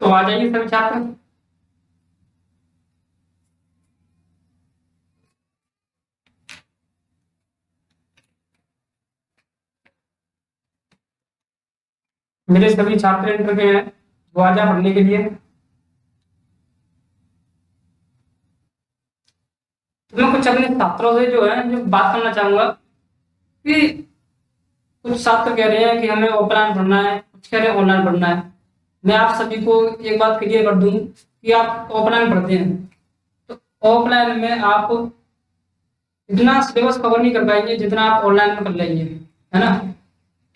तो आ जाइए सभी छात्र। मेरे सभी छात्र इंटर के हैं वो आ जाए पढ़ने के लिए। तो मैं कुछ अपने छात्रों से जो है जो बात करना चाहूंगा कि कुछ छात्र कह रहे हैं कि हमें ऑफलाइन पढ़ना है, कुछ कह रहे हैं ऑनलाइन पढ़ना है। मैं आप सभी को एक बात क्लियर कर दूं कि आप ऑफलाइन पढ़ते हैं तो ऑफलाइन में आप इतना सिलेबस कवर नहीं कर पाएंगे जितना आप ऑनलाइन में कर लेंगे, है ना।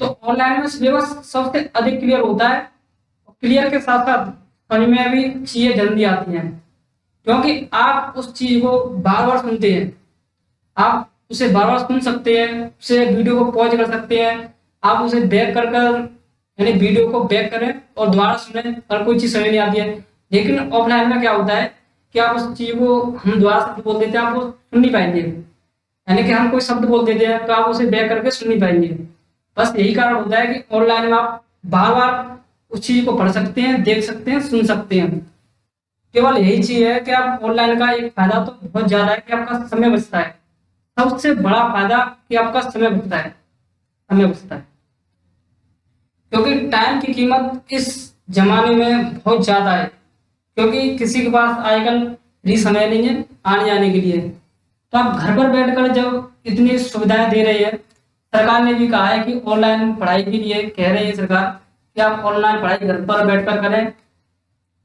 तो ऑनलाइन में सिलेबस सबसे अधिक क्लियर होता है, क्लियर के साथ साथ समझ में भी चीजें जल्दी आती हैं, क्योंकि आप उस चीज को बार बार सुनते हैं। आप उसे बार बार सुन सकते हैं, उसे वीडियो को पॉज कर सकते हैं, आप उसे बैक कर कर यानी वीडियो को बैक करें और दोबारा सुने अगर कोई चीज समझ नहीं आती है। लेकिन ऑफलाइन में क्या होता है कि आप उस चीज को हम दोबारा शब्द बोल देते हैं, आप वो सुन नहीं पाएंगे। यानी कि हम कोई शब्द बोल देते हैं तो आप उसे बैक करके सुन नहीं पाएंगे। बस यही कारण होता है कि ऑनलाइन में आप बार बार उस चीज को पढ़ सकते हैं, देख सकते हैं, सुन सकते हैं। केवल यही चीज है कि आप ऑनलाइन का एक फायदा तो बहुत ज्यादा है कि आपका समय बचता है। सबसे बड़ा फायदा कि आपका समय बचता है, समय बचता है, क्योंकि टाइम की कीमत इस जमाने में बहुत ज्यादा है। क्योंकि किसी के पास आजकल फ्री समय नहीं है आने जाने के लिए, तो आप घर पर बैठकर जब इतनी सुविधाएं दे रही है, सरकार ने भी कहा है कि ऑनलाइन पढ़ाई के लिए कह रही है सरकार कि आप ऑनलाइन पढ़ाई घर पर बैठकर करें,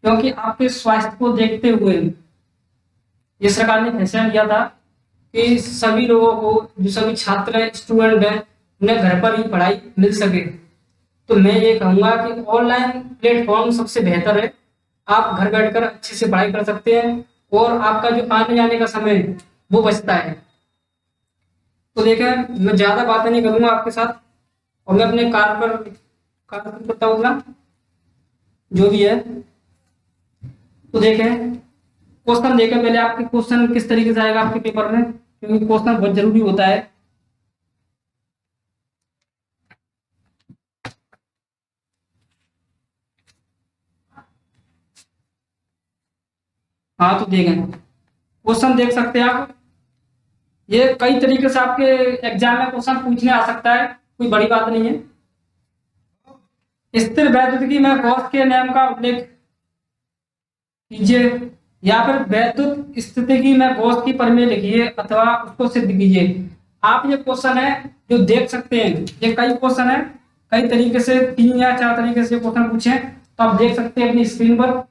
क्योंकि आपके स्वास्थ्य को देखते हुए ये सरकार ने फैसला लिया था कि सभी लोगों को, जो सभी छात्र हैं, स्टूडेंट हैं, उन्हें घर पर ही पढ़ाई मिल सके। तो मैं ये कहूंगा कि ऑनलाइन प्लेटफॉर्म सबसे बेहतर है। आप घर बैठकर अच्छे से पढ़ाई कर सकते हैं और आपका जो आने जाने का समय है वो बचता है। तो देखें, मैं ज्यादा बातें नहीं करूंगा आपके साथ और मैं अपने कार्य पर करता हूँ जो भी है। तो देखें, क्वेश्चन देखें पहले आपके क्वेश्चन किस तरीके से आएगा आपके पेपर में, क्योंकि क्वेश्चन बहुत जरूरी होता है। हाँ, तो देखें, क्वेश्चन देख सकते हैं आप। ये कई तरीके से आपके एग्जाम में क्वेश्चन पूछने आ सकता है, कोई बड़ी बात नहीं है। स्थिर वैद्युतिकी में गॉस के नियम का उल्लेख कीजिए, या फिर वैद्युत स्थितिकी में गॉस की प्रमेय लिखिए अथवा उसको सिद्ध कीजिए। आप ये क्वेश्चन है जो देख सकते हैं, ये कई क्वेश्चन है, कई तरीके से 3 या 4 तरीके से क्वेश्चन पूछे तो आप देख सकते हैं अपनी स्क्रीन पर।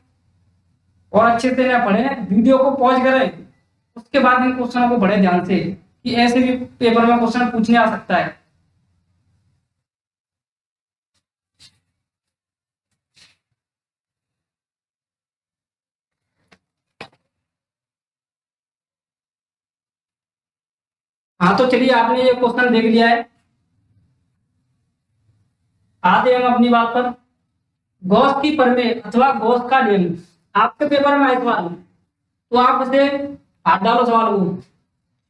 और अच्छे से ना पढ़ें, वीडियो को पॉज करें, उसके बाद इन क्वेश्चनों को पढ़ें ध्यान से, कि ऐसे भी पेपर में क्वेश्चन पूछने आ सकता है। हाँ, तो चलिए, आपने ये क्वेश्चन देख लिया है। आते हम अपनी बात पर। गॉस की प्रमेय अथवा गॉस का नियम आपके पेपर में आए सवाल, तो आप उसे हाथ डालो सवाल को,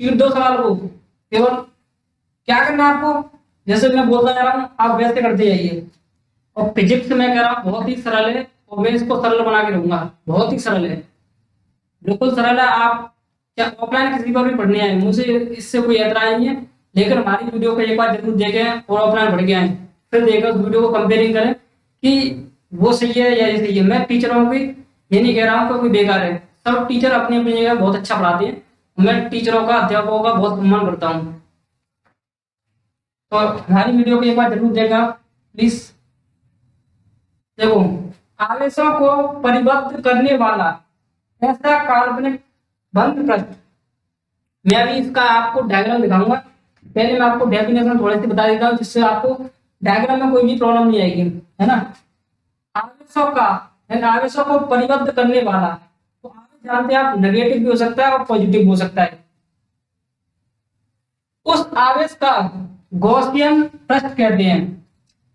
चीर दो सवाल को। केवल क्या करना है आपको, जैसे मैं बोलता जा रहा हूँ आप वैसे करते जाइए। और फिजिक्स में कह रहा हूँ बहुत ही सरल है और मैं इसको सरल बना के रहूंगा, बहुत ही सरल है, बिल्कुल सरल है। आप क्या ऑफलाइन किसी पर भी पढ़ने आए, मुझे इससे कोई एतराज नहीं है, लेकिन हमारी वीडियो को एक बार जरूर देखें और ऑफलाइन पढ़ के आए, फिर देखकर उस वीडियो को कंपेयरिंग करें कि वो सही है या ये सही है। मैं टीचरों की ये नहीं कह रहा हूँ कि कोई बेकार है, सब टीचर अपनी अपनी जगह बहुत अच्छा पढ़ाते हैं। मैं टीचरों का, अध्यापकों का बहुत सम्मान करता हूँ। तो हमारी वीडियो को एक बार जरूर देखा प्लीज। देखो, आवेशों को परिबद्ध करने वाला ऐसा काल्पनिक बंद पृष्ठ, मैं अभी इसका आपको डायग्राम दिखाऊंगा। पहले मैं आपको डेफिनेशन थोड़ी सी बता देता हूँ, जिससे आपको डायग्राम में कोई भी प्रॉब्लम नहीं आएगी, है ना। आवेशों का, आवेशों को परिबद्ध करने वाला, तो आवेश जानते हैं आप, नेगेटिव भी हो सकता है और पॉजिटिव भी हो सकता है। उस आवेश का गॉसियन पृष्ठ कहते हैं।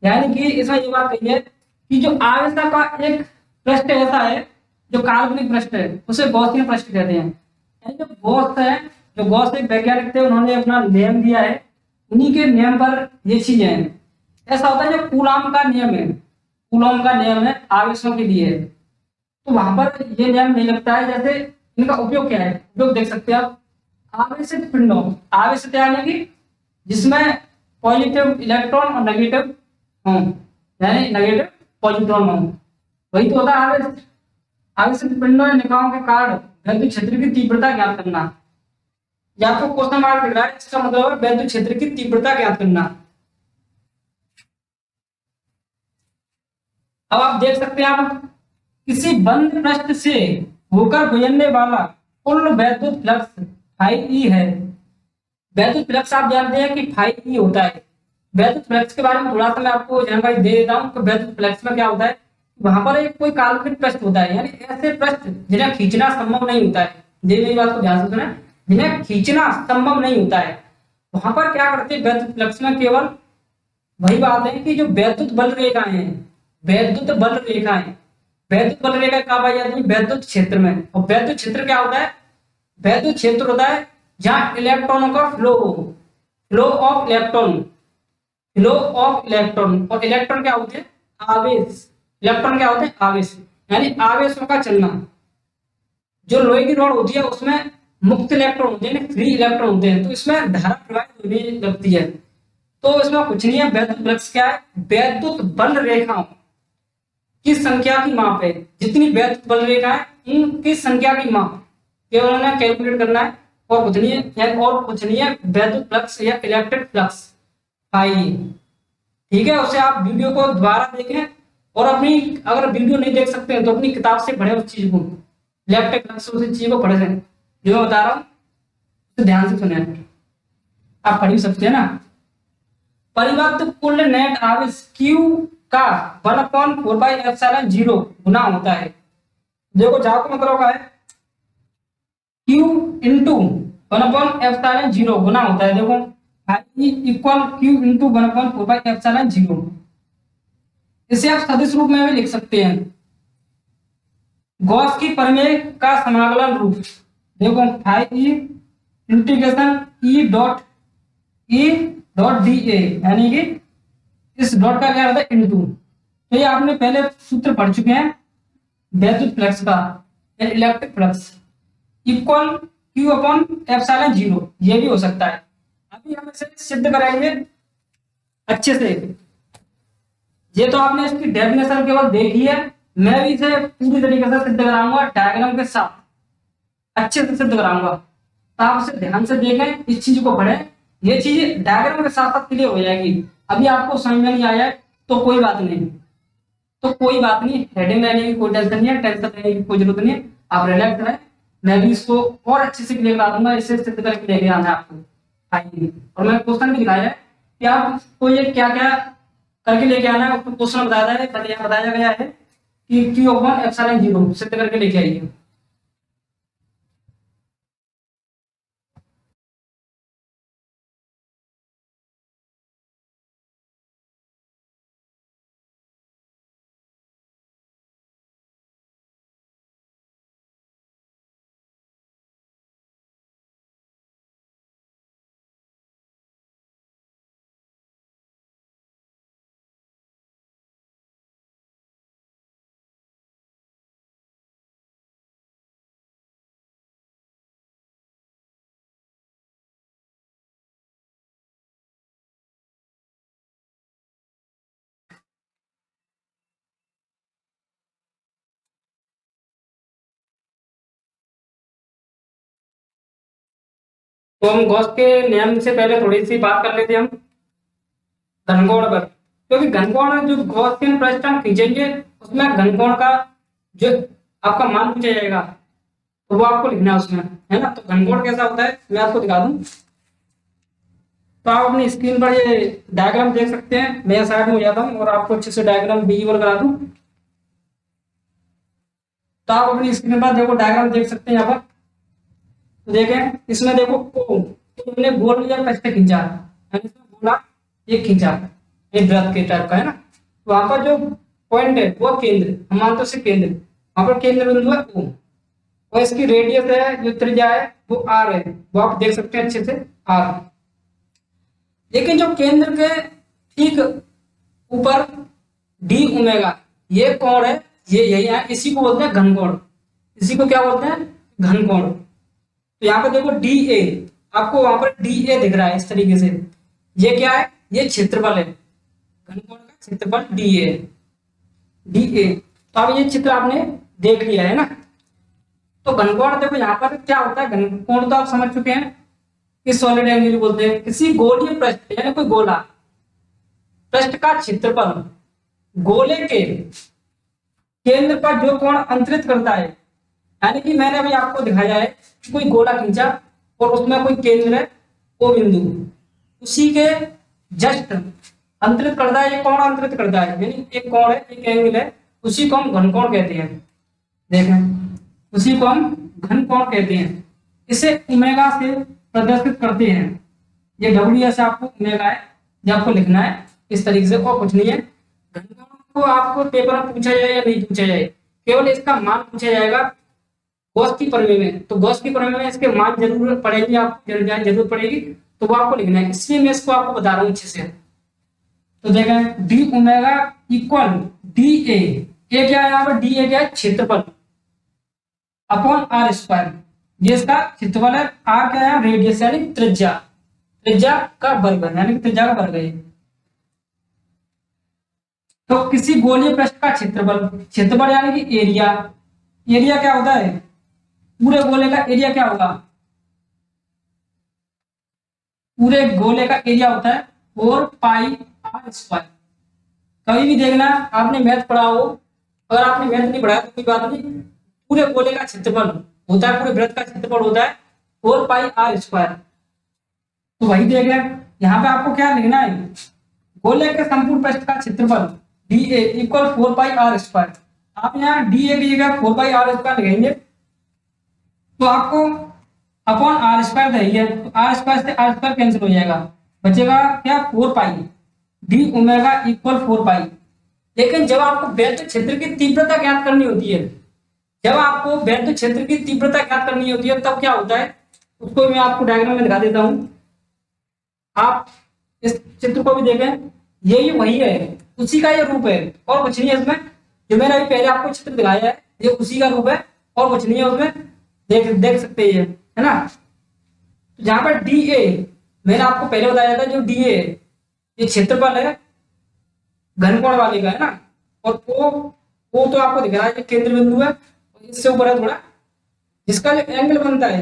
यानी कि इसमें ये बात कही है कि जो आवेश का एक पृष्ठ ऐसा है जो काल्पनिक पृष्ठ है, उसे गॉसियन पृष्ठ कहते हैं। यानी जो गॉस है, जो गॉस एक वैज्ञानिक थे, उन्होंने अपना नियम दिया है, उन्हीं के नियम पर ये चीजें हैं। ऐसा होता है जो कूलॉम का नियम है, कूलॉम का नियम है आवेशों के लिए। तो वहां पर ये नियम नहीं लगता है। जैसे इनका उपयोग क्या है, उपयोग देख सकते हैं आप। आवेशित पिंडों, आवेशित यानी कि जिसमें पॉजिटिव इलेक्ट्रॉन और नेगेटिव हों, यानी नेगेटिव पॉजिट्रॉन हों, वही तो होता है आवेश। आवेशित पिंडों या निकायों के कारण वैद्युत क्षेत्र की तीव्रता ज्ञात करना। या आपको क्वेश्चन मार्क दिख रहा है, इसका मतलब है वैद्युत क्षेत्र की तीव्रता ज्ञात करना। अब आप देख सकते हैं, आप किसी बंद पृष्ठ से होकर गुजरने वाला कुल वैद्युत फ्लक्स फाई ई है। वैद्युत फ्लक्स आप जानते हैं कि फाई ई होता है। वैद्युत फ्लक्स के बारे में थोड़ा सा मैं आपको जानकारी दे देता हूँ। तो वैद्युत फ्लक्स में क्या होता है, वहां पर एक कोई काल्पनिक पृष्ठ होता है, यानी ऐसे पृष्ठ जिन्हें खींचना संभव नहीं होता है। मेरी बात को ध्यान से सुना, जिन्हें खींचना संभव नहीं होता है, वहां पर क्या करते हैं वैद्युत फ्लक्स में, केवल वही बात है कि जो वैद्युत बल रेखाएं हैं, वैद्युत बल रेखाएं, वैद्युत बल रेखा कहाँ पाई जाती है, वैद्युत क्षेत्र में। और वैद्युत क्षेत्र क्या होता है, वैद्युत क्षेत्र होता है जहां इलेक्ट्रॉनों का फ्लो हो, flow of electron, flow of electron. और इलेक्ट्रॉन क्या होते हैं, आवेश। इलेक्ट्रॉन क्या होते हैं, आवेश, यानी आवेशों का चलना। जो लोहे की रॉड होती है उसमें मुक्त इलेक्ट्रॉन होते हैं, फ्री इलेक्ट्रॉन होते हैं, तो इसमें धारा प्रवाहित होने लगती है। तो इसमें कुछ नहीं है, वैद्युत फ्लक्स क्या है, वैद्युत बल रेखाओं की संख्या की माप है। जितनी वैद्युत बल रेखा है इनकी संख्या की माप केवल उन्हें कैलकुलेट करना है, और कुछ नहीं है, और कुछ नहीं है। वैद्युत फ्लक्स या इलेक्ट्रिक फ्लक्स फाई, ठीक है। उसे आप वीडियो को दोबारा देखें, और अपनी, अगर वीडियो नहीं देख सकते हैं तो अपनी किताब से पढ़े उस चीज को, इलेक्ट्रिक फ्लक्स उस चीज को पढ़े, जो मैं बता रहा हूँ तो ध्यान से सुने, आप पढ़ भी सकते हैं ना। परिवर्त कुल नेट आवेश Q का 1/4πε0 गुना होता है। देखो जाओ का मतलब होगा है Q इंटू 1/ε0 गुना होता है। देखो I इक्वल Q इंटू 1/4πε0। इसे आप सदिश रूप में भी लिख सकते हैं, गॉस की प्रमेय का समाकलन रूप। देखो I इंटीग्रेशन E.E.डी ए, यानी कि इस डॉट का क्या होता है, इंटू। तो ये आपने पहले सूत्र पढ़ चुके हैं वैद्युत फ्लक्स का, इलेक्ट्रिक फ्लक्स इक्वल Q/ε0। ये भी हो सकता है। अभी हम इसे सिद्ध कराएंगे अच्छे से। ये तो आपने इसकी डेफिनेशन केवल देखी है, मैं भी इसे पूरी तरीके से सिद्ध कराऊंगा, डायग्राम के साथ अच्छे से सिद्ध कराऊंगा। तो आप इसे ध्यान से देखें, इस चीज को पढ़ें, ये चीज डायग्राम के साथ साथ क्लियर हो जाएगी। अभी आपको समझ में नहीं आया तो कोई बात नहीं, तो कोई बात नहीं, हेडिंग लेने की कोई टेंशन नहीं है, टेंशन लेने की कोई जरूरत नहीं है, आप रिलैक्स रहें। मैं भी इसको और अच्छे से क्लियर करा दूंगा, इसे सिद्ध करके लेके आना है आपको फाइनली। और मैंने क्वेश्चन भी दिखाया है कि आपको ये क्या क्या करके लेके आना है, उसको क्वेश्चन बताया गया है कि Q/ε0 सिद्ध करके लेके आइए। तो हम गॉस के नियम से पहले थोड़ी सी बात कर लेते हैं हम घनकोण पर, क्योंकि घनकोण जो गॉसियन पृष्ठ हम खींचेंगे उसमें घनकोण का जो आपका मान पूछा जाएगा, तो वो आपको लिखना है उसमें, है ना। तो घनकोण कैसा होता है मैं आपको दिखा दूं। तो आप अपनी स्क्रीन पर ये डायग्राम देख सकते हैं, मैं साइड में हो जाता हूँ और आपको अच्छे से डायग्राम विजुअल करा दूं। तो आप अपनी स्क्रीन पर देखो डायग्राम देख सकते हैं यहाँ पर। तो देखें इसमें देखो तो हमने गोल या पृष्ठ खींचा, इसमें गोला एक खींचा, एक वृत्त के टाइप का, है ना। तो वहां पर जो पॉइंट है वो केंद्र, हम मानते हैं केंद्र, वहां पर केंद्र बिंदु है O, और इसकी रेडियस है, जो त्रिज्या है वो R है, वो आप देख सकते हैं अच्छे से R। लेकिन जो केंद्र के ठीक ऊपर D ओमेगा ये कोण है, ये यही है, इसी को बोलते हैं घनकोण। इसी को क्या बोलते हैं? घनकोण। तो यहाँ पे देखो डी ए, आपको वहां पर डी ए दिख रहा है इस तरीके से। ये क्या है? ये क्षेत्रफल है, घनकोण का क्षेत्रफल डी ए। डी ए, तो अब ये चित्र आपने देख लिया है ना। तो घनकोण देखो यहाँ पर क्या होता है, घनकोण तो आप समझ चुके हैं कि सॉलिड एंगल बोलते हैं। किसी गोलीय पृष्ठ यानी कोई गोला पृष्ठ का क्षेत्रफल गोले के केंद्र पर जो कोण अंतरित करता है, यानी कि मैंने अभी आपको दिखाया है कि कोई गोला खींचा और उसमें कोई केंद्र है, वो बिंदु उसी के जस्ट अंतरित करता है। ये कोण अंतरित करता है, यानी एक कोण है, एक एंगल है, उसी को हम घनकोण कहते हैं। देखें, उसी को हम घनकोण कहते हैं। इसे ओमेगा से प्रदर्शित करते हैं। ये डब्ल्यू एस आपको ओमेगा है, ये आपको लिखना है इस तरीके से, और कुछ नहीं है। घनकोण को आपको पेपर में पूछा जाए या नहीं पूछा जाए, केवल इसका मान पूछा जाएगा गॉस की प्रमेय में। तो गॉस की प्रमेय में इसके मान जरूर पड़ेगी, आपको जरूरत पड़ेगी, तो वो आपको लिखना है। इसलिए मैं इसको आपको बता रहा हूँ अच्छे से। तो देखें, डी ओमेगा इक्वल डी ए, क्या है यहाँ पर? डी ए क्या है? क्षेत्रफल अपॉन आर स्क्वायर। ये इसका क्षेत्रफल है। आर क्या है? रेडियस यानी त्रिज्या, त्रिज्या का वर्ग यानी कि त्रिज्या का वर्ग है। तो किसी गोलीय पृष्ठ का क्षेत्रफल, क्षेत्रफल यानी कि एरिया, एरिया क्या होता है? पूरे गोले का एरिया क्या होगा? पूरे गोले का एरिया होता है 4 पाई आर स्क्वायर। कभी भी देखना, आपने मैथ पढ़ा हो, अगर आपने मैथ नहीं पढ़ा तो कोई बात नहीं, पूरे गोले का क्षेत्रफल होता है, पूरे वृत्त का क्षेत्रफल होता है 4 पाई आर स्क्वायर। तो वही देख रहे हैं, यहाँ पे आपको क्या लिखना है? गोले के संपूर्ण पृष्ठ का क्षेत्रफल D A equal 4 pi are square. आप यहाँ डी ए की जगह 4 पाई आर स्क्वायर लिखेंगे, तो आपको अपॉन आर स्क्वायर है, तो आर स्क्वायर से आर स्क्वायर कैंसिल हो जाएगा, बचेगा क्या? 4 पाई डी ओमेगा इक्वल 4 पाई। लेकिन जब आपको वेक्टर क्षेत्र की तीव्रता ज्ञात करनी होती है, जब आपको वेक्टर क्षेत्र की तीव्रता ज्ञात करनी होती है, तब क्या होता है, उसको मैं आपको डायग्राम में दिखा देता हूं। आप इस चित्र को भी देखें, यही वही है, उसी का ये रूप है, और कुछ नहीं है इसमें। जो मैंने अभी पहले आपको चित्र दिखाया है, ये उसी का रूप है, और कुछ नहीं है उसमें। देख देख सकते हैं, है ना। तो जहां पर डी ए, मैंने आपको पहले बताया था, जो डी ए ये क्षेत्रफल है घनकोण वाले का, है ना। और वो तो आपको दिख रहा है, ये केंद्र बिंदु है, और इससे ऊपर है थोड़ा, जिसका जो एंगल बनता है,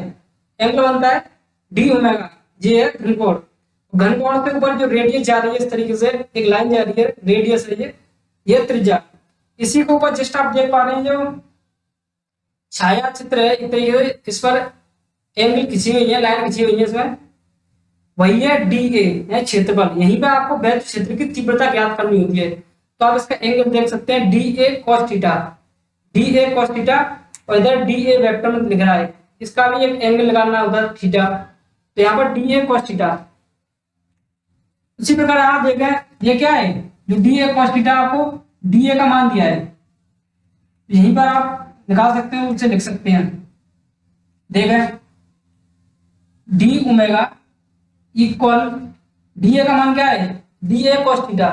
एंगल बनता है डी ओमेगा, ये है घनकोण। घनकोण के ऊपर जो रेडियस जा रही है, इस तरीके से एक लाइन जा रही है, रेडियस है ये त्रिज्या। इसी को ऊपर जस्ट आप देख पा रहे हैं, जो छाया चित्र है, एक तरीके से इस पर एंगल खींची हुई है, लाइन खींची हुई है इसमें, वही है डी ए है क्षेत्रफल। यहीं पे आपको वेक्टर क्षेत्र की तीव्रता ज्ञात करनी होती है। तो आप इसका एंगल देख सकते हैं, D A cos theta, D A cos theta, और इधर डी ए वेक्टर में लिख रहा है, इसका भी एक एंगल लगाना होता है थीटा, तो यहाँ पर डी ए कॉस थीटा। उसी प्रकार आप देखें, ये क्या है? जो डी ए कॉस थीटा आपको डी ए का मान दिया है, यहीं पर आप निकाल सकते हैं, उनसे लिख सकते हैं। देखें, D omega equal D A का मान क्या है? D A cos theta,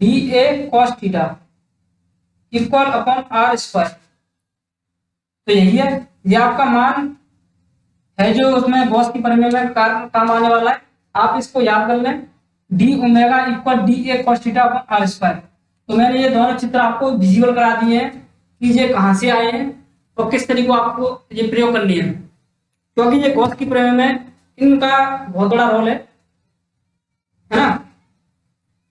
D A cos theta equal upon are square. तो यही है, ये आपका मान है, जो उसमें गॉस की प्रमेय में काम आने वाला है। आप इसको याद कर लें, D omega equal D A cos theta upon are square. तो मैंने ये दोनों चित्र आपको विजुअल करा दिए हैं कि ये कहाँ से आए हैं और किस तरीके आपको ये प्रयोग करनी है, क्योंकि ये गॉस की प्रमेय में इनका बहुत बड़ा रोल है ना।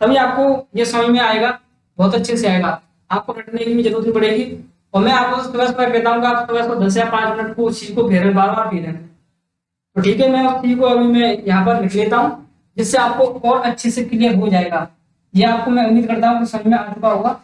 तभी आपको ये समझ में आएगा, बहुत अच्छे से आएगा, आपको रटने की भी जरूरत नहीं पड़ेगी। और मैं आपको सुबह सुबह कहता हूँ कि आप सुबह सुबह 10 या 5 मिनट को उस चीज को फेरें, बार बार फेरें। तो ठीक है, मैं उस चीज को अभी मैं यहाँ पर लिख लेता हूँ, जिससे आपको और अच्छे से क्लियर हो जाएगा। ये आपको मैं उम्मीद करता हूँ कि समझ में आ चुका होगा।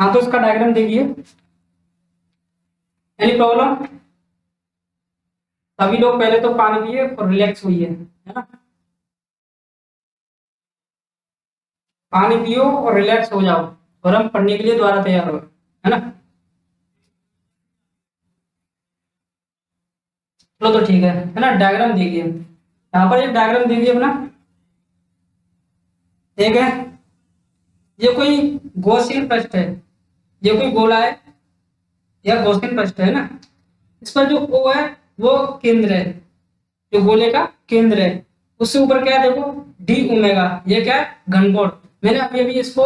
हाँ, तो इसका डायग्राम देखिए। Any problem? सभी लोग पहले तो पानी पिए और रिलैक्स हुई है ना। पानी पियो और रिलैक्स हो जाओ, और हम पढ़ने के लिए दोबारा तैयार हो, है ना। चलो तो ठीक है ना। डायग्राम देखिए, यहाँ पर एक डायग्राम देखिए अपना। एक है, ये कोई गॉसियन पृष्ठ है, ये कोई गोला है या गॉसियन पृष्ठ है ना। इस पर जो ओ है वो केंद्र है, जो गोले का केंद्र है। उससे ऊपर क्या है देखो, डी ओमेगा, ये क्या है, घनकोण। मैंने अभी अभी इसको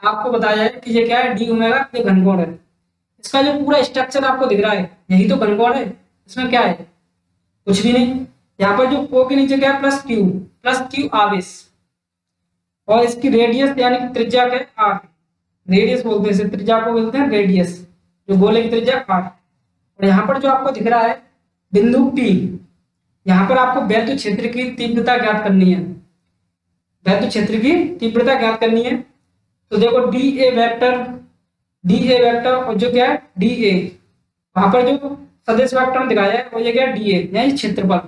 आपको बताया है कि ये क्या है, डी ओमेगा, ये घनकोण है। इसका जो पूरा स्ट्रक्चर आपको दिख रहा है, यही तो घनकोण है। इसमें क्या है, कुछ भी नहीं। यहाँ पर जो ओ के नीचे क्या है, प्लस क्यू आवेश, और इसकी रेडियस यानी कि त्रिज्या क्या है, आर। रेडियस बोलते हैं इसे, त्रिज्या को बोलते हैं रेडियस, जो गोले की त्रिज्या आर। और यहाँ पर जो आपको दिख रहा है बिंदु पी, यहाँ पर आपको वैद्युत क्षेत्र की तीव्रता ज्ञात करनी है। वैद्युत क्षेत्र की तीव्रता ज्ञात करनी है। तो देखो डी ए वेक्टर और जो क्या है डी ए, वहां पर जो सदिश वेक्टर दिखाया है वो ये क्या है, डी ए यानी क्षेत्रफल।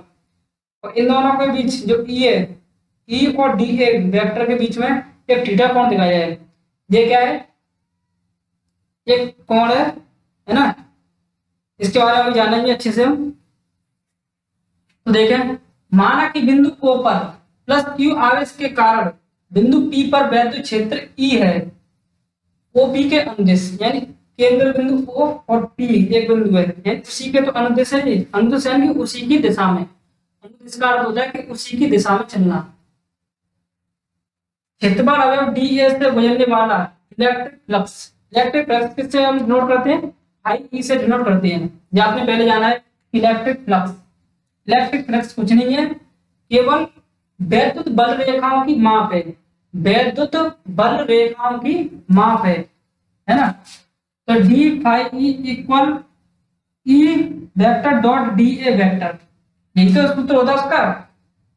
और इन दोनों के बीच जो ई है, ई और डी ए वेक्टर के बीच में एक थीटा कोण दिखाया है। ये क्या है, एक कोण है ना। इसके बारे में जानेंगे अच्छे से हम। तो देखें, माना कि बिंदु ओ पर प्लस क्यू आवेश के कारण बिंदु पी पर वैद्युत क्षेत्र ई है। ओ पी के अनुदिश, यानी केंद्र बिंदु ओ और पी एक बिंदु है, यानी उसी के तो अनुदिश है। ये अनुदिश यानी उसी की दिशा में, अनुदिश का अर्थ होता है कि उसी की दिशा में चलना। क्षेत्रफल अवयव डी ए से गुजरने वाला इलेक्ट्रिक फ्लक्स, इलेक्ट्रिक फ्लक्स किससे हम डिनोट करते हैं, आई ई से डिनोट करते हैं। ये आपने पहले जाना है। इलेक्ट्रिक फ्लक्स, इलेक्ट्रिक फ्लक्स कुछ नहीं है, केवल वैद्युत बल रेखाओं की माप है। वैद्युत बल रेखाओं की माप है ना। तो D phi E equal E vector dot D A vector, यही तो सूत्र होता है उसका।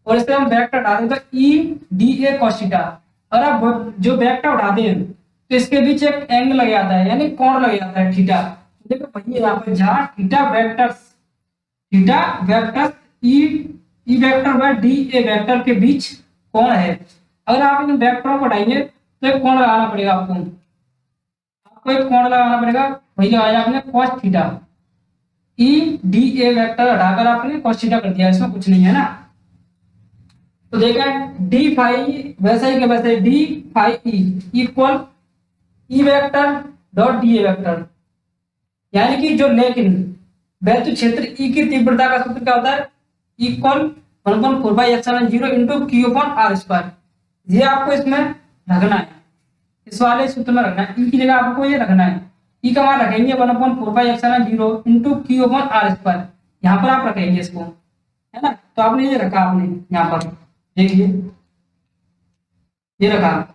और इसे हम वेक्टर डालें तो E D A cos theta. और अब जो वेक्टर उठाते हैं तो इसके बीच एक एंगल लग जाता है, यानी कोण लग जाता है, थीटा। देखो भैया यहाँ पर जहां थीटा वेक्टर ई वेक्टर व डी ए वेक्टर के बीच कोण है। अगर आप इन वेक्टरों को हटाएंगे तो एक कोण लगाना पड़ेगा आपको, एक कोण लगाना पड़ेगा। वही लगाया आपने cos theta. E D A vector हटाकर आपने cos थीटा कर दिया, इसमें कुछ नहीं है ना। तो देखें डी फाई वैसा ही के वैसे D phi E equal E vector dot D A vector, यानी कि जो लेकिन वैद्युत क्षेत्र ई की तीव्रता का सूत्र क्या होता है, equal 1/4πε0 into Q upon are square. ये आपको इसमें रखना है, इस वाले सूत्र में रखना है। ई की जगह आपको ये रखना है, ई का मान रखेंगे 1/4πε0 into Q upon are square. यहाँ पर आप रखेंगे इसको, है ना। तो आपने ये रखा, आपने यहाँ पर देखिए ये रखा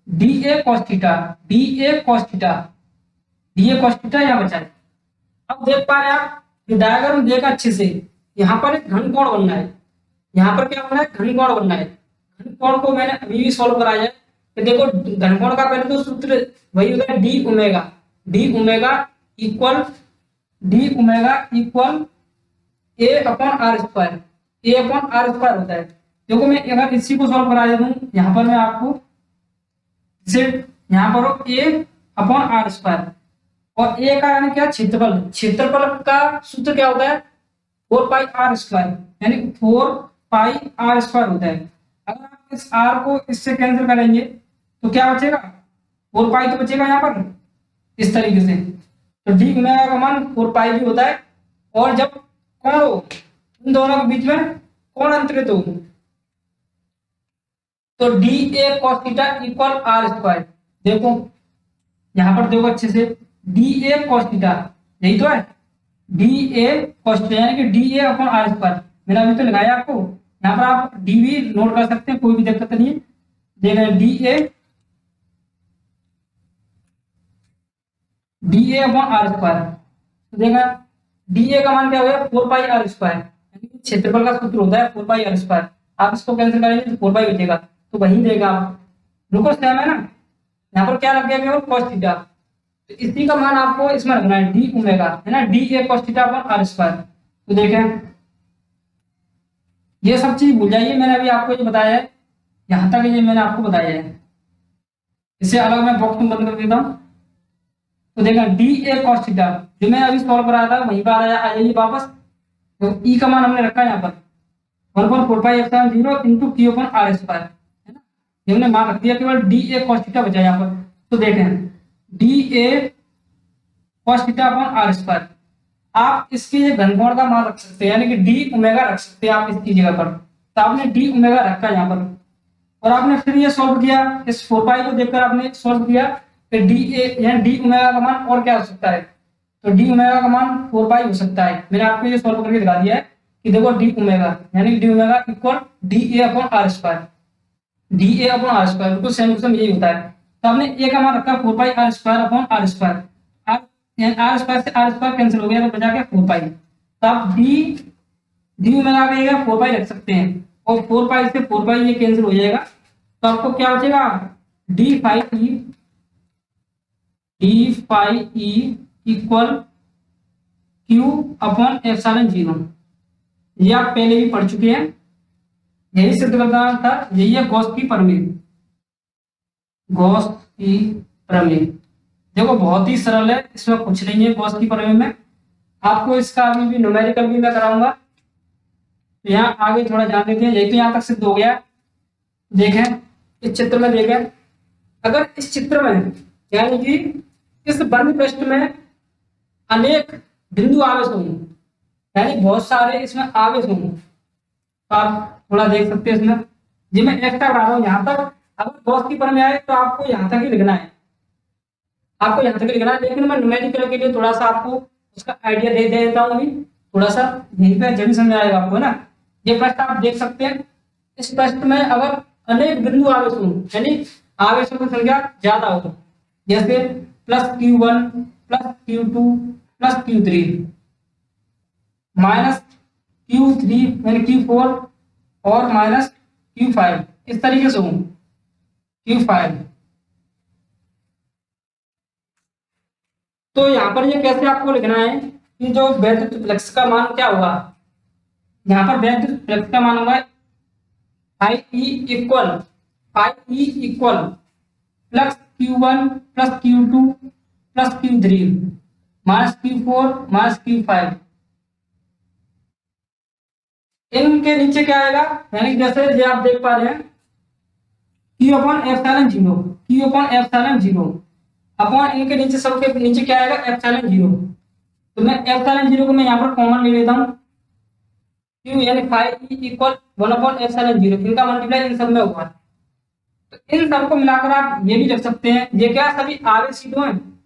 D A cos theta, D A cos theta, D A cos theta यहाँ बचा है। अब देख पा रहे हैं आप, ये डायग्राम देखा अच्छे से। यहाँ पर एक घन कोण बनना है, यहाँ पर क्या बनना है, घन कोण बनना है। घन कोण को मैंने अभी भी सॉल्व कराया है। तो देखो घन कोण का पहले तो सूत्र वही होता है D omega, D omega equal A upon are square, A upon are square होता है। देखो मैं अगर इसी को सॉल्व करा देता हूँ, यहाँ पर मैं आपको यहाँ पर ए अपॉन आर स्क्वायर, और ए का यानी क्या, क्षेत्रफल। क्षेत्रफल का सूत्र क्या होता है, 4 पाई आर स्क्वायर, यानी 4 पाई आर स्क्वायर होता है। अगर आप इस आर को इससे कैंसिल करेंगे तो क्या बचेगा, 4 पाई तो बचेगा यहाँ पर इस तरीके से। तो डी ओमेगा का मान 4 पाई भी होता है। और जब कोण हो, उन दोनों के बीच में कोण अंतरित हो, तो D A cos theta equal R square. देखो यहाँ पर देखो अच्छे से, डी ए कॉस थीटा यही तो है, डी ए कॉस थीटा यानी कि D A upon are square. मैंने अभी तो लगाया आपको, यहाँ पर आप डी भी नोट कर सकते हैं, कोई भी दिक्कत नहीं है। देखा D A upon are square. देखा डी ए का मान क्या हो गया, 4 पाई आर स्क्वायर, यानी कि क्षेत्रफल का सूत्र होता है 4 पाई आर स्क्वायर। आप इसको कैंसिल करेंगे तो 4 पाई बचेगा, तो वही देगा आप। रुको सेम है ना, यहाँ पर क्या लग गया केवल cos थीटा। तो इसी का मान आपको इसमें रखना है डी ओमेगा, है ना, D A cos theta upon are square. तो देखें ये सब चीज भूल जाइए, मैंने अभी आपको ये बताया है, यहाँ तक ये मैंने आपको बताया है। इसे अलग मैं बॉक्स में बंद कर देता हूँ। तो देखें डी ए cos थीटा जो मैं अभी सॉल्व कराया था वहीं पर आ जाइए वापस। तो ई का मान हमने रखा है यहाँ पर 1.45 into Q upon R square, है ना, ये हमने मान रख दिया, केवल डी ए cos थीटा बचा यहाँ पर। तो देखें D A cos theta upon R square, आप इसके ये घनकोण का मान रख सकते हैं, यानी कि डी ओमेगा रख सकते हैं आप इसकी जगह पर। तो आपने डी ओमेगा रखा यहाँ पर, और आपने फिर ये सॉल्व किया, इस 4 पाई को देखकर आपने सॉल्व किया कि डी ए यानी डी ओमेगा का मान और क्या हो सकता है। तो डी ओमेगा का मान 4 पाई हो सकता है। मैंने आपको ये सॉल्व करके दिखा दिया है कि देखो डी ओमेगा यानी D omega equal D A upon are square, D A upon are square बिल्कुल सेम टू सेम यही होता है। तो आपने ए का मान रखा 4 pi are square upon are square, r square से आर स्क्वायर कैंसिल हो गया तो बचा के 4 पाई। तो आप डी डी ओमेगा का जगह 4 पाई रख सकते हैं, और 4 पाई से 4 पाई ये कैंसिल हो जाएगा। तो आपको क्या बचेगा D phi E equal Q upon epsilon zero. ये आप पहले भी पढ़ चुके हैं, यही सिद्ध करना था, यही है गॉस की प्रमेय। गॉस की प्रमेय देखो बहुत ही सरल है, इसमें कुछ नहीं है गॉस की प्रमेय में। आपको इसका अभी भी न्यूमेरिकल भी मैं कराऊंगा, तो यहाँ आगे थोड़ा जान लेते हैं। यही तो यहाँ तक सिद्ध हो गया। देखें इस चित्र में, देखें अगर इस चित्र में यानी कि इस बंद पृष्ठ में अनेक बिंदु आवेश होंगे, यानी बहुत सारे इसमें आवेश होंगे, तो आप थोड़ा देख सकते हैं इसमें, जी मैं एक्स्ट्रा बना रहा हूँ यहाँ तक। अगर गॉस की प्रमेय आए तो आपको यहाँ तक ही लिखना है, आपको यहाँ तक ही लिखना है, लेकिन मैं न्यूमेरिकल के लिए थोड़ा सा आपको उसका आइडिया दे देता हूँ अभी, थोड़ा सा यहीं पे जल्दी समझ आएगा आपको, है ना। ये प्रश्न आप देख सकते हैं, इस प्रश्न में अगर अनेक बिंदु आवेश हों यानी आवेशों की संख्या ज्यादा हो, जैसे +Q1 +Q2 +Q3 -Q3 यानी Q4 और -Q5, इस तरीके से हो Q5। तो यहाँ पर ये कैसे आपको लिखना है कि जो वैद्युत फ्लक्स का मान क्या होगा, यहाँ पर वैद्युत फ्लक्स का मान होगा phi E equal +Q1 +Q2 +Q3 -Q4 -Q5। इनके नीचे क्या आएगा, यानी जैसे ये आप देख पा रहे हैं Q upon epsilon zero, Q upon epsilon zero upon इनके नीचे, सबके नीचे क्या आएगा एप्सिलॉन जीरो। तो मैं एप्सिलॉन जीरो को मैं यहाँ पर कॉमन ले लेता हूँ, Q यानी phi equal 1 upon epsilon zero, इनका मल्टीप्लाई इन सब में होगा। तो इन सबको मिलाकर आप ये भी लिख सकते हैं, ये क्या सभी आवेश ही तो हैं,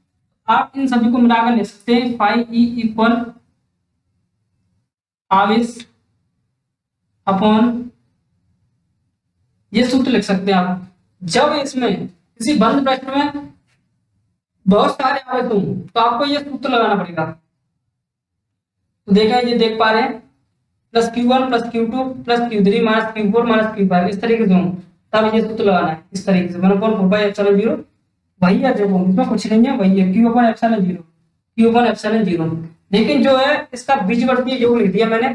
आप इन सभी को मिलाकर लिख सकते हैं फाई ई इक्वल आवेश अपॉन, ये सूत्र लिख सकते हैं आप। जब इसमें किसी बंद पृष्ठ में बहुत सारे आवेश हों तो आपको ये सूत्र लगाना पड़ेगा। तो देखा ये देख पा रहे हैं +Q1 +Q2 +Q3 -Q4 -Q5 इस तरीके से हों, तब ये सूत्र लगाना है इस तरीके से 1/4πε0। वही है, देखो इसमें कुछ नहीं है, वही है Q/ε0 लेकिन जो है इसका बीजगणितीय योग लिख दिया मैंने,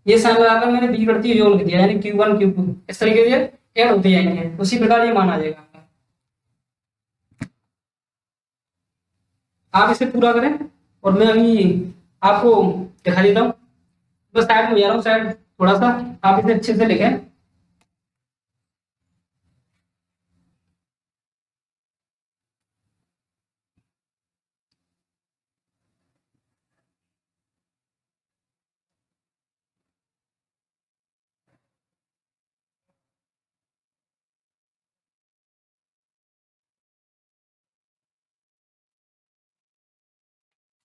ये साइन लगाकर मैंने बीजगणितीय योग लिख दिया, यानी Q1 Q2 इस तरीके से ऐड होते जाएंगे, उसी प्रकार ये मान आ जाएगा। आप इसे पूरा करें और मैं अभी आपको दिखा देता हूँ। बस साइड में जा रहा हूँ, साइड थोड़ा सा आप इसे अच्छे से लिखें।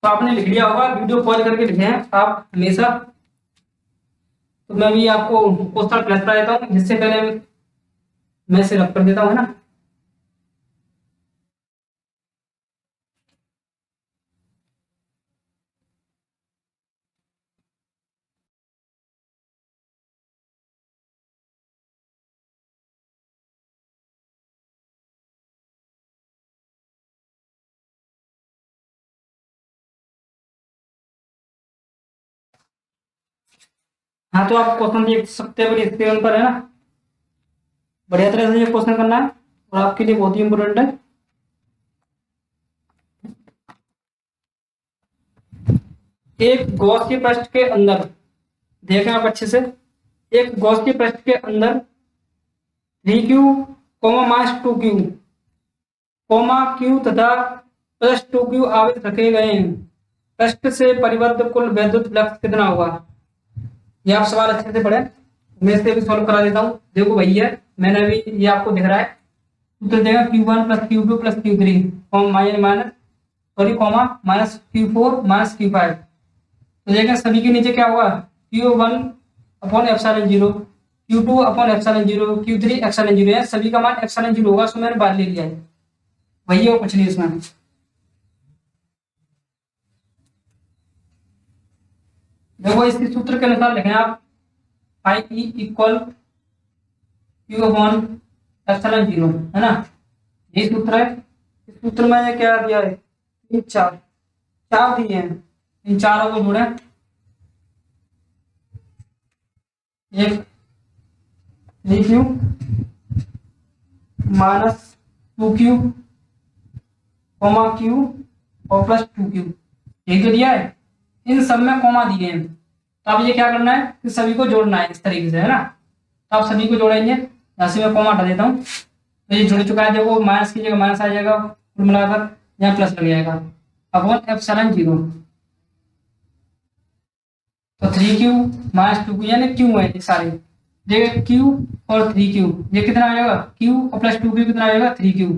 तो आपने लिख लिया होगा, वीडियो पॉज करके लिखे हैं आप हमेशा। तो मैं भी आपको क्वेश्चन करता रहता हूँ, जिससे पहले मैं इसे रख कर देता हूँ, है ना। हाँ तो आप क्वेश्चन देख सकते हैं, मेरी स्क्रीन पर है ना। बढ़िया तरह से ये क्वेश्चन करना है और आपके लिए बहुत ही इंपॉर्टेंट है। एक गॉसिय पृष्ठ के अंदर, देखें आप अच्छे से, एक गॉसिय पृष्ठ के अंदर 3q -2q क्यू तथा +2q आवेश रखे गए हैं। पृष्ठ से परिबद्ध कुल वैद्युत फ्लक्स कितना होगा? ये आप सवाल अच्छे से पढ़े, मैं इसे भी सॉल्व करा देता हूँ। देखो भैया, मैंने अभी ये आपको दिख रहा है, उत्तर देगा Q1 + Q2 + Q3 minus sorry comma -Q4 -Q5। तो देखिए सभी के नीचे क्या होगा, Q1/ε0, Q2/ε0, Q3/ε0 है, सभी का मान ε0 होगा, सो मैंने बाहर ले लिया है। वही और कुछ नहीं इसमें। देखो इसके सूत्र के अनुसार लिखें आप, I = Q/ε0 है ना, यही सूत्र है। इस सूत्र में क्या दिया है, तीन चार चार दिए हैं, इन चारों को जोड़े, एक 3q -2q q और +2q, यही तो दिया है। इन सब में कॉमा दिए हैं, तो अब ये क्या करना है कि सभी को जोड़ना है इस तरीके से, है ना। तो आप सभी को जोड़ेंगे, यहाँ से मैं कॉमा हटा देता हूँ, तो ये जुड़ चुका है। देखो माइनस की जगह माइनस आ जाएगा, कुल मिलाकर यहाँ प्लस लग जाएगा /ε0। तो 3q -2q यानी q है ये सारे, देखिए q और 3q, ये कितना आ जाएगा, q और +2q कितना आ जाएगा 3q।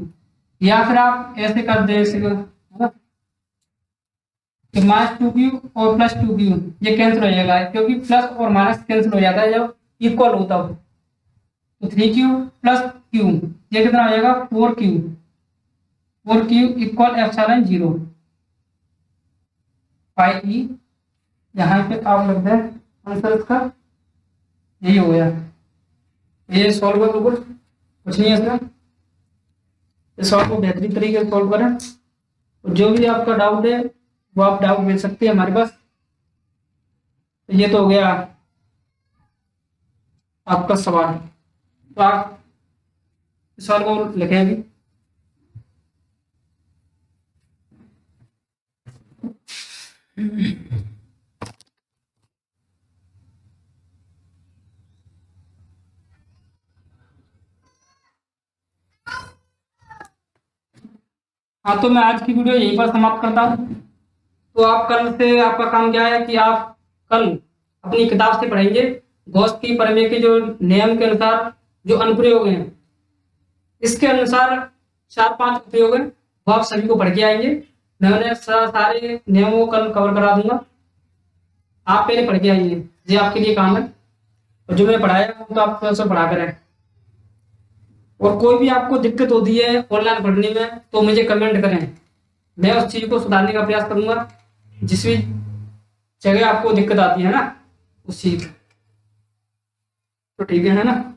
या फिर आप ऐसे कर दे कि -2q और +2q ये कैंसिल हो जाएगा, क्योंकि प्लस और माइनस कैंसिल हो जाता है जब इक्वल होता हो। तो 3q + q ये कितना हो जाएगा 4q = ε0 पाई। यहाँ पे आप लग दें आंसर इसका, यही हो गया। ये सॉल्व है, बिल्कुल कुछ नहीं है इसमें। इस सॉल्व को बेहतरीन तरीके से सॉल्व करें, और जो भी आपका डाउट है वो आप डाउट भेज सकते हैं हमारे पास। तो ये तो हो गया आपका सवाल, तो आप इस सवाल को लिखें अभी। हाँ तो मैं आज की वीडियो यहीं पर समाप्त करता हूँ। तो आप कल से आपका काम क्या है कि आप कल अपनी किताब से पढ़ेंगे गॉस की प्रमेय के जो नियम के अनुसार जो अनुप्रयोग हैं, इसके अनुसार 4-5 उपयोग हैं, वो आप सभी को पढ़ के आएंगे। मैं उन्हें सारे नियमों को कल कवर करा दूंगा, आप पहले पढ़ के आइए, ये आपके लिए काम है। और जो मैं पढ़ाया वो तो आप सब पढ़ा कर है। और कोई भी आपको दिक्कत होती है ऑनलाइन पढ़ने में तो मुझे कमेंट करें, मैं उस चीज को सुधारने का प्रयास करूंगा। जिस भी जगह आपको दिक्कत आती है ना उस चीज, तो ठीक है ना।